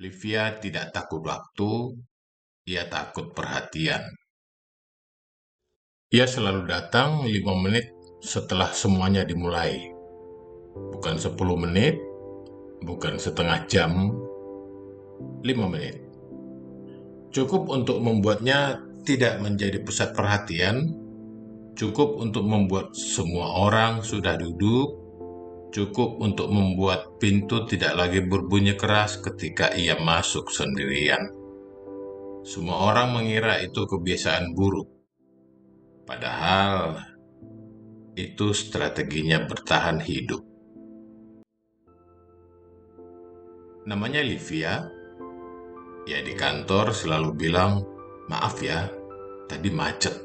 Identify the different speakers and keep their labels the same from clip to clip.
Speaker 1: Livia tidak takut waktu, ia takut perhatian. Ia selalu datang 5 menit setelah semuanya dimulai. Bukan 10 menit, bukan setengah jam, 5 menit. Cukup untuk membuatnya tidak menjadi pusat perhatian, cukup untuk membuat semua orang sudah duduk, cukup untuk membuat pintu tidak lagi berbunyi keras ketika ia masuk sendirian. Semua orang mengira itu kebiasaan buruk, padahal itu strateginya bertahan hidup. Namanya Livia, ya di kantor selalu bilang, "Maaf ya, tadi macet."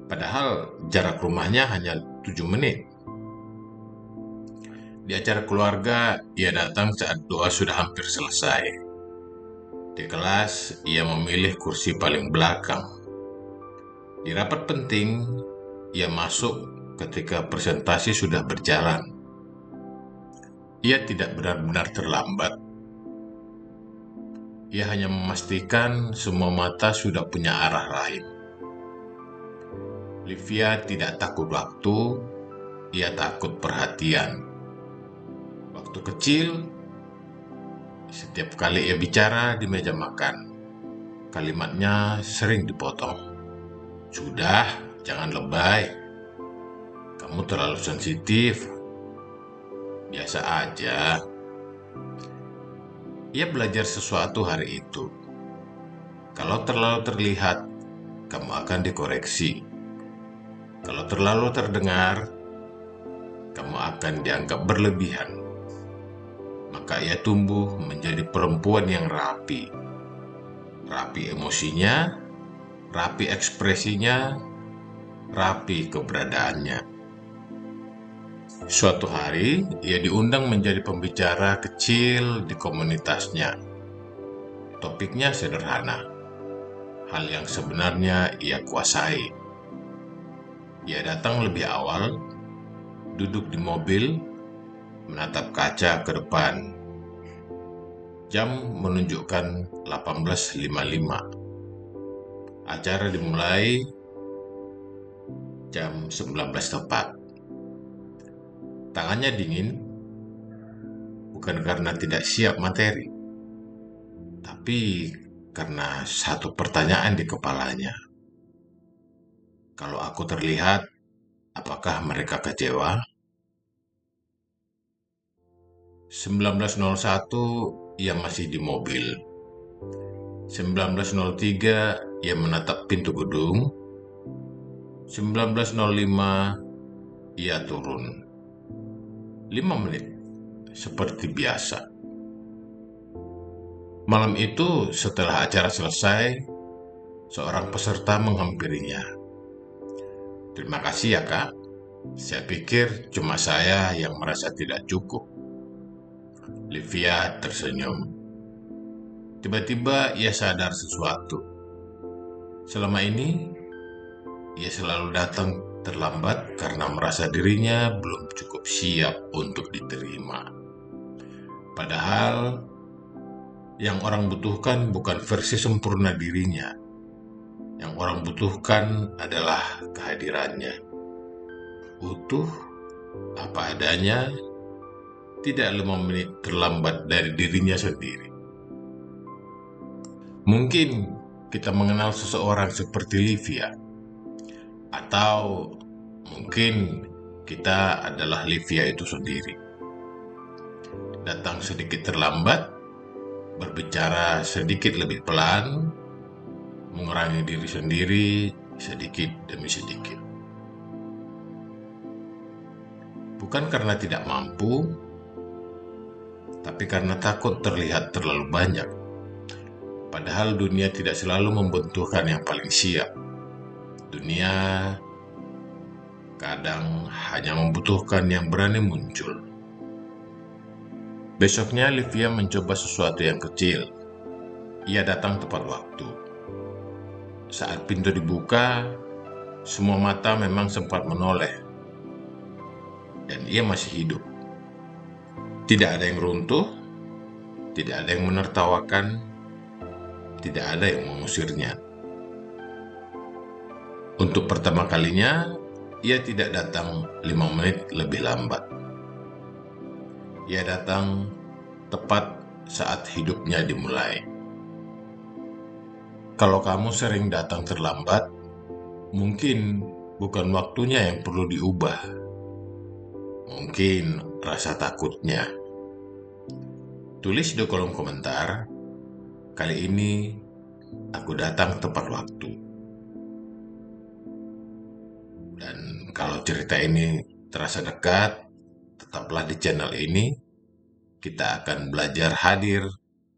Speaker 1: Padahal jarak rumahnya hanya 7 menit. Di acara keluarga, ia datang saat doa sudah hampir selesai. Di kelas, ia memilih kursi paling belakang. Di rapat penting, ia masuk ketika presentasi sudah berjalan. Ia tidak benar-benar terlambat. Ia hanya memastikan semua mata sudah punya arah lain. Livia tidak takut waktu, ia takut perhatian. Waktu kecil, setiap kali ia bicara di meja makan, kalimatnya sering dipotong. "Sudah, jangan lebay. Kamu terlalu sensitif. Biasa aja." Ia belajar sesuatu hari itu. Kalau terlalu terlihat, kamu akan dikoreksi. Kalau terlalu terdengar, kamu akan dianggap berlebihan. Maka ia tumbuh menjadi perempuan yang rapi. Rapi emosinya, rapi ekspresinya, rapi keberadaannya. Suatu hari, ia diundang menjadi pembicara kecil di komunitasnya. Topiknya sederhana, hal yang sebenarnya ia kuasai. Ia datang lebih awal, duduk di mobil, menatap kaca ke depan. Jam menunjukkan 18.55. Acara dimulai jam 19 tepat. Tangannya dingin, bukan karena tidak siap materi, tapi karena satu pertanyaan di kepalanya. Kalau aku terlihat, apakah mereka kecewa? 19.01 ia masih di mobil. 19.03 ia menatap pintu gedung. 19.05 ia turun. 5 menit, seperti biasa. Malam itu, setelah acara selesai, seorang peserta menghampirinya. "Terima kasih ya kak, saya pikir cuma saya yang merasa tidak cukup." Livia tersenyum. Tiba-tiba ia sadar sesuatu. Selama ini, ia selalu datang terlambat karena merasa dirinya belum cukup siap untuk diterima. Padahal, yang orang butuhkan bukan versi sempurna dirinya. Yang orang butuhkan adalah kehadirannya. Utuh, apa adanya, tidak 5 menit terlambat dari dirinya sendiri. Mungkin kita mengenal seseorang seperti Livia, atau mungkin kita adalah Livia itu sendiri. Datang sedikit terlambat, berbicara sedikit lebih pelan, mengurangi diri sendiri sedikit demi sedikit. Bukan karena tidak mampu, tapi karena takut terlihat terlalu banyak. Padahal dunia tidak selalu membutuhkan yang paling siap. Dunia kadang hanya membutuhkan yang berani muncul. Besoknya Livia mencoba sesuatu yang kecil. Ia datang tepat waktu. Saat pintu dibuka, semua mata memang sempat menoleh. Dan ia masih hidup. Tidak ada yang runtuh, Tidak ada yang menertawakan, tidak ada yang mengusirnya. Untuk pertama kalinya, ia tidak datang 5 menit lebih lambat. Ia datang tepat saat hidupnya dimulai. Kalau kamu sering datang terlambat, mungkin bukan waktunya yang perlu diubah. Mungkin rasa takutnya. Tulis di kolom komentar, kali ini aku datang tepat waktu. Dan kalau cerita ini terasa dekat, tetaplah di channel ini. Kita akan belajar hadir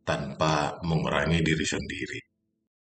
Speaker 1: tanpa mengurangi diri sendiri.